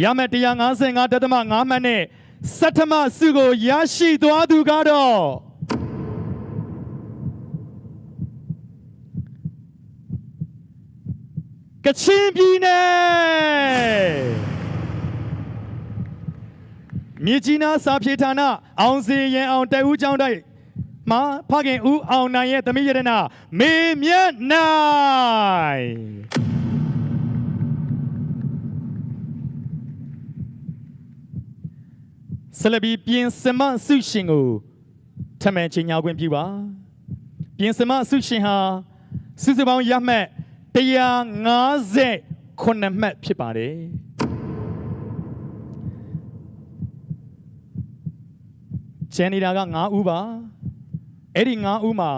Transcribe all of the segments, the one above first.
ရမ155တသမ5မှတ်နဲ့စတ္ထမဆုကိုရရှိသွားသူကတော့ကချင်ပြည်နယ်မြေကြီးနားစာဖြေဌာနအောင်စီရင်အောင်တဦးကျောင်းတိုက်မှာဖခင်ဦးအောင်နိုင်ရဲ့သမီးရတနာမေမြတ်နိုင်ဆလဘီပြင်စမဆုရှင်ကိုထမှန်ချိန်ညာခွင့်ပြုပါပြင်စမဆုရှင်ဟာစုစုပေါင်းရမှတ်159မှတ်ဖြစ်ပါတယ်ကျန်နေတာက9ဦးပါအဲ့ဒီ9ဦးမှာ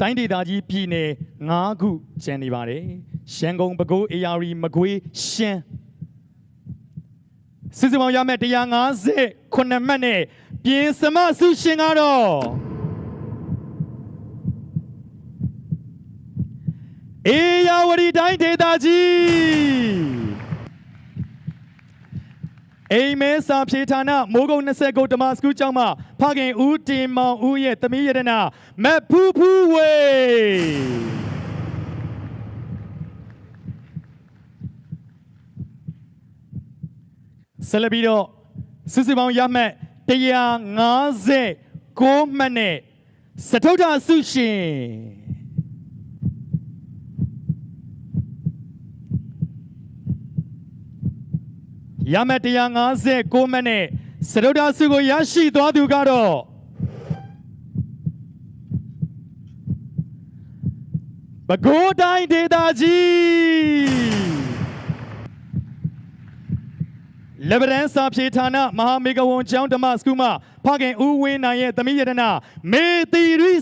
တိုင်းဒေသကြီးပြည်နယ်9ခုကျန်နေပါတယ်ရန်ကုန်ပဲခူးအေရရီမကွေးရှမ်းစုစုပေါင်းရမယ်159မှတ်နဲ့ပြင်စမဆုရှင်ကတော့အေရဝတီတိုင်းဒေသကြီးအိမ်မဲစာဖြေဌာနမိုးကုတ်20ကုတ်ဓမ္မစကူးကျောင်းမှာဖခင်ဦးတင်မောင်ဦးရဲ့သမီးရတနာမဖူးဖူးဝေဆက်လက်ပြီးတော့စုစုပေါင်းရမှတ်159မှတ်နဲ့စတုတ္ထဆုရှင်ရမ159မှတ်နဲ့စတုတ္ထဆုကိုရရှိသွားသူကတော့ပဲခူးတိုင်းဒေသကြီးလက်ဗရန်စာဖြေဌာနမဟာမေဂဝန်ကျောင်းဓမ္မစကူးမှဖခင်ဦးဝင်းနိုင်ရဲ့သမီးရတနာမေတီရီ